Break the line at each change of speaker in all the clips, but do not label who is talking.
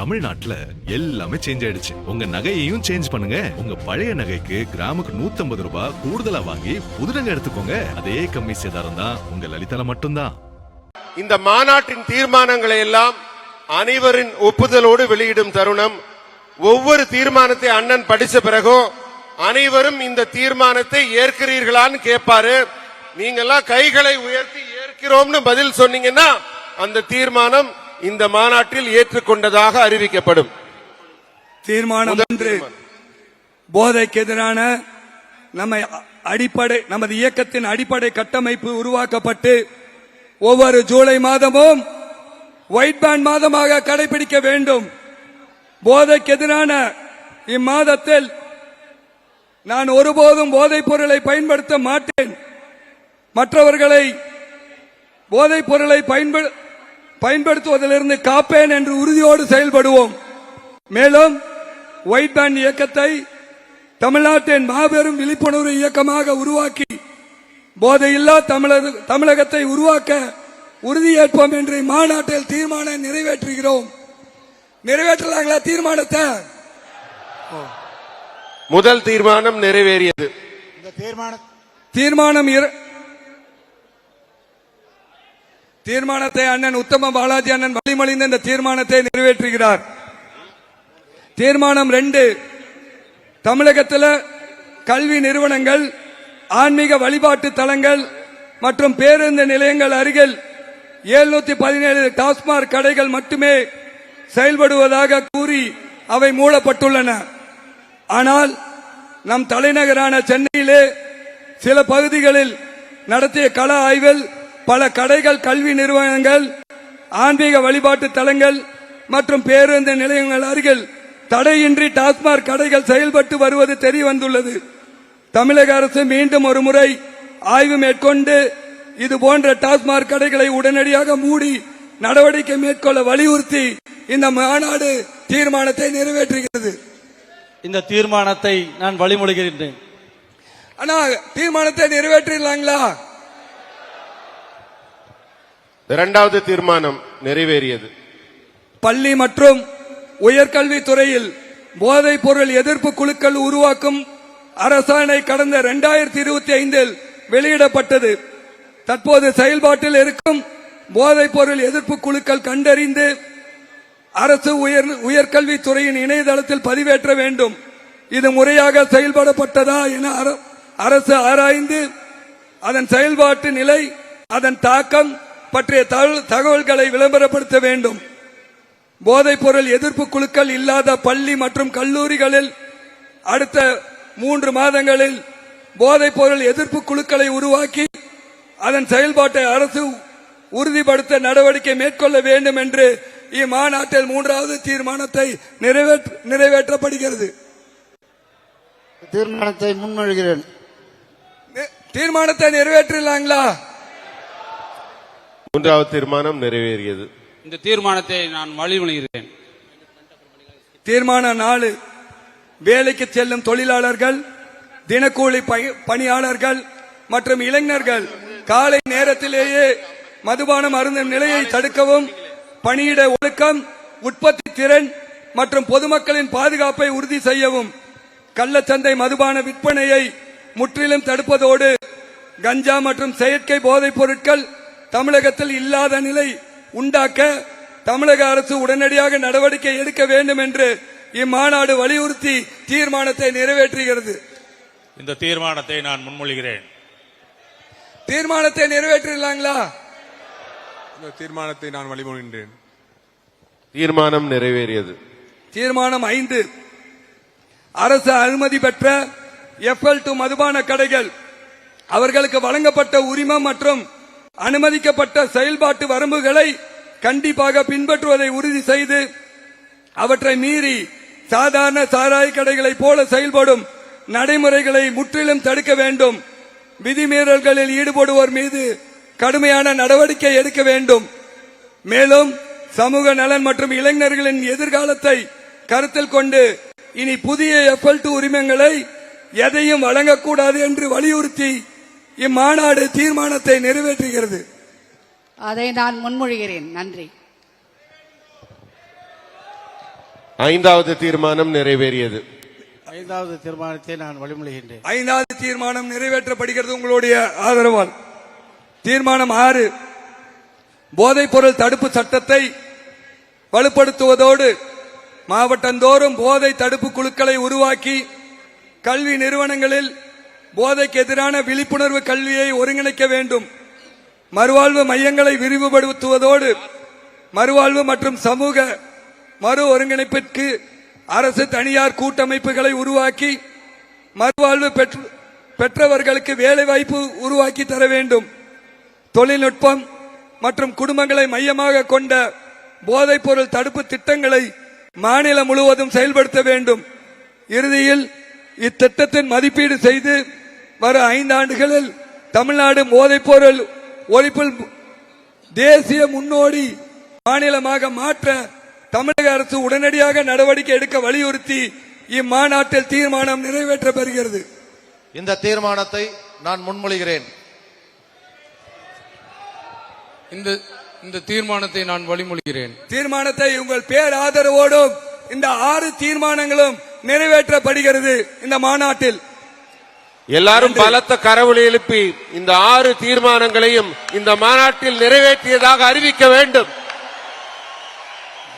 தமிழ்நாட்டுல எல்லாமே சேஞ்ச் ஆயிடுச்சு. உங்க நகையையும் சேஞ்ச் பண்ணுங்க. உங்க பழைய நகைக்கு கிராமுக்கு 150 ரூபாய் கூடுதலா வாங்கி புது நகை எடுத்துக்கோங்க. அதே கம்மி சேதாரம் தான் உங்க லலிதால மட்டும்தான்.
இந்த மாநாட்டின் தீர்மானங்களை எல்லாம் அனைவரின் ஒப்புதலோடு வெளியிடும் தருணம். ஒவ்வொரு தீர்மானத்தை அண்ணன் படிச்ச பிறகும் அனைவரும் இந்த தீர்மானத்தை ஏற்கிறீர்களான்னு கேட்பாரு. நீங்கெல்லாம் கைகளை உயர்த்தி ஏற்கிறோம்னு பதில் சொன்னீங்கன்னா அந்த தீர்மானம் இந்த மாநாட்டில் ஏற்றுக்கொண்டதாக அறிவிக்கப்படும்.
தீர்மானம் ஒன்று, போதைக்கு எதிரான நமது இயக்கத்தின் அடிப்படை கட்டமைப்பு உருவாக்கப்பட்டு ஒவ்வொரு ஜூலை மாதமும் ஒயிட் பேண்ட் மாதமாக கடைபிடிக்க வேண்டும். போதைக்கு எதிரான இம்மாதத்தில் நான் ஒருபோதும் போதைப் பொருளை பயன்படுத்த மாட்டேன். மற்றவர்களை போதைப் பொருளை பயன்படுத்துவதிலிருந்து காப்பேன் என்று உறுதியோடு செயல்படுவோம். மேலும் ஒயிட் பேண்ட் இயக்கத்தை தமிழ்நாட்டின் மாபெரும் விழிப்புணர்வு இயக்கமாக உருவாக்கி போதையில்லா தமிழகத்தை உருவாக்க உறுதியேற்போம் என்று மாநாட்டில் தீர்மானம் நிறைவேற்றுகிறோம். நிறைவேற்றலாங்களா தீர்மானத்தை?
முதல் தீர்மானம் நிறைவேறியது.
தீர்மானத்தை அண்ணன் உத்தம பாலாஜி அண்ணன் வழிமொழிந்த இந்த தீர்மானத்தை நிறைவேற்றுகிறார். தீர்மானம் 2, தமிழகத்தில் கல்வி நிறுவனங்கள், ஆன்மீக வழிபாட்டு தலங்கள் மற்றும் பேருந்து நிலையங்கள் அருகில் 717 டாஸ்மாக் கடைகள் மட்டுமே செயல்படுவதாக கூறி அவை மூடப்பட்டுள்ளன. ஆனால் நம் தலைநகரான சென்னையிலே சில பகுதிகளில் நடத்திய கள ஆய்வில் பல கடைகள், கல்வி நிறுவனங்கள், ஆன்மீக வழிபாட்டு தலங்கள் மற்றும் பேருந்து நிலையங்கள் அருகில் தடையின்றி டாஸ்மாக் கடைகள் செயல்பட்டு வருவது தெரிய வந்துள்ளது. தமிழக அரசு மீண்டும் ஒரு முறை ஆய்வு மேற்கொண்டு இதுபோன்ற டாஸ்மாக் கடைகளை உடனடியாக மூடி நடவடிக்கை மேற்கொள்ள வலியுறுத்தி இந்த மாநாடு தீர்மானத்தை நிறைவேற்றுகிறது.
இந்த தீர்மானத்தை நான் வழிமொழிகிறேன்.
ஆனா தீர்மானத்தை நிறைவேற்றலாங்களா?
இரண்டாவது தீர்மானம் நிறைவேறியது.
பள்ளி மற்றும் உயர்கல்வித்துறையில் போதைப் பொருள் எதிர்ப்பு குழுக்கள் உருவாக்கும் அரசாணை கடந்த 2025 வெளியிடப்பட்டது. தற்போது செயல்பாட்டில் இருக்கும் போதைப் பொருள் எதிர்ப்பு குழுக்கள் கண்டறிந்து அரசு உயர்கல்வித்துறையின் இணையதளத்தில் பதிவேற்ற வேண்டும். இது முறையாக செயல்படப்பட்டதா என அரசு ஆராய்ந்து அதன் செயல்பாட்டு நிலை, அதன் தாக்கம் பற்றிய தகவல்களை விளம்பரப்படுத்த வேண்டும். போதைப் பொருள் எதிர்ப்பு குழுக்கள் இல்லாத பள்ளி மற்றும் கல்லூரிகளில் அடுத்த 3 மாதங்களில் போதைப் பொருள் எதிர்ப்பு குழுக்களை உருவாக்கி அதன் செயல்பாட்டை அரசு உறுதிப்படுத்த நடவடிக்கை மேற்கொள்ள வேண்டும் என்று இம்மாநாட்டில் 3வது தீர்மானத்தை நிறைவேற்றப்படுகிறது.
தீர்மானத்தை முன்மொழிகிறேன்.
தீர்மானத்தை நிறைவேற்றலாங்களா?
3வது தீர்மானம் நிறைவேறியது.
இந்த தீர்மானத்தை நான் வழிமொழிகிறேன்.
தீர்மானம் 4, வேலைக்கு செல்லும் தொழிலாளர்கள், தினக்கூலி பணியாளர்கள் மற்றும் இளைஞர்கள் காலை நேரத்திலேயே மதுபானம் அருந்தும் நிலையை தடுக்கவும், பணியிட ஒழுக்கம், உற்பத்தி திறன் மற்றும் பொதுமக்களின் பாதுகாப்பை உறுதி செய்யவும், கள்ளச்சந்தை மதுபான விற்பனையை முற்றிலும் தடுப்பதோடு கஞ்சா மற்றும் செயற்கை போதைப் பொருட்கள் தமிழகத்தில் இல்லாத நிலை உண்டாக்க தமிழக அரசு உடனடியாக நடவடிக்கை எடுக்க வேண்டும் என்று இம்மாநாடு வலியுறுத்தி தீர்மானத்தை நிறைவேற்றுகிறது.
இந்த தீர்மானத்தை நான் முன்மொழிகிறேன்.
தீர்மானத்தை நிறைவேற்றலாங்களா?
இந்த தீர்மானத்தை நான் வழிமொழிகிறேன்.
தீர்மானம் நிறைவேறியது.
தீர்மானம் 5, அரசு அனுமதி பெற்ற FL2 மதுபான கடைகள் அவர்களுக்கு வழங்கப்பட்ட உரிமம் மற்றும் அனுமதிக்கப்பட்ட செயல்பாட்டு வரம்புகளை கண்டிப்பாக பின்பற்றுவதை உறுதி செய்து அவற்றை மீறி சாதாரண சாராய கடைகளை போல செயல்படும் நடைமுறைகளை முற்றிலும் தடுக்க வேண்டும். விதிமீறல்களில் ஈடுபடுவோர் மீது கடுமையான நடவடிக்கை எடுக்க வேண்டும். மேலும் சமூக நலன் மற்றும் இளைஞர்களின் எதிர்காலத்தை கருத்தில் கொண்டு இனி புதிய FL2 உரிமங்களை எதையும் வழங்கக்கூடாது என்று வலியுறுத்தி இம்மாநாடு தீர்மானத்தை நிறைவேற்றுகிறது.
அதை நான் முன்மொழிகிறேன். நன்றி.
ஐந்தாவது தீர்மானம் நிறைவேறியது.
ஐந்தாவது தீர்மானத்தை நான் வழிமொழிகின்றேன்.
ஐந்தாவது தீர்மானம் நிறைவேற்றப்படுகிறது உங்களுடைய ஆதரவால். தீர்மானம் 6, போதைப் பொருள் தடுப்பு சட்டத்தை வலுப்படுத்துவதோடு மாவட்டந்தோறும் போதை தடுப்பு குழுக்களை உருவாக்கி கல்வி நிறுவனங்களில் போதைக்கு எதிரான விழிப்புணர்வு கல்வியை ஒருங்கிணைக்க வேண்டும். மறுவாழ்வு மையங்களை விரிவுபடுத்துவதோடு மறுவாழ்வு மற்றும் சமூக மறு ஒருங்கிணைப்பிற்கு அரசு தனியார் கூட்டமைப்புகளை உருவாக்கி மறுவாழ்வு பெற்றவர்களுக்கு வேலைவாய்ப்பு உருவாக்கி தர வேண்டும். தொழில்நுட்பம் மற்றும் குடும்பங்களை மையமாக கொண்ட போதைப் பொருள் தடுப்பு திட்டங்களை மாநிலம் முழுவதும் செயல்படுத்த வேண்டும். இறுதியில் இத்திட்டத்தின் மதிப்பீடு செய்து வரும் 5 ஆண்டுகளில் தமிழ்நாடு போதைப் பொருள் ஒழிப்பில் தேசிய முன்னோடி மாநிலமாக மாற்ற தமிழக அரசு உடனடியாக நடவடிக்கை எடுக்க வலியுறுத்தி இம்மாநாட்டில் தீர்மானம் நிறைவேற்றப்பெறுகிறது.
இந்த தீர்மானத்தை நான் முன்மொழிகிறேன்.
இந்த தீர்மானத்தை நான் வழிமொழிகிறேன். தீர்மானத்தை உங்கள் பேர் ஆதரவோடும் இந்த 6 தீர்மானங்களும் நிறைவேற்றப்படுகிறது. இந்த மாநாட்டில்
எல்லாரும் பலத்த கரவொலி எழுப்பி இந்த 6 தீர்மானங்களையும் இந்த மாநாட்டில் நிறைவேற்றியதாக அறிவிக்க வேண்டும்.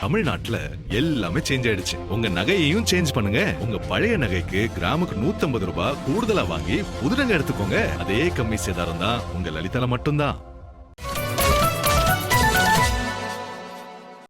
தமிழ்நாட்டுல எல்லாமே சேஞ்ச் ஆயிடுச்சு. உங்க நகையையும் சேஞ்ச் பண்ணுங்க. உங்க பழைய நகைக்கு கிராமுக்கு 150 ரூபாய் கூடுதலா வாங்கி புது நகை எடுத்துக்கோங்க. அதே கம்மி சேதாரம் தான் உங்க லலிதால மட்டும்தான்.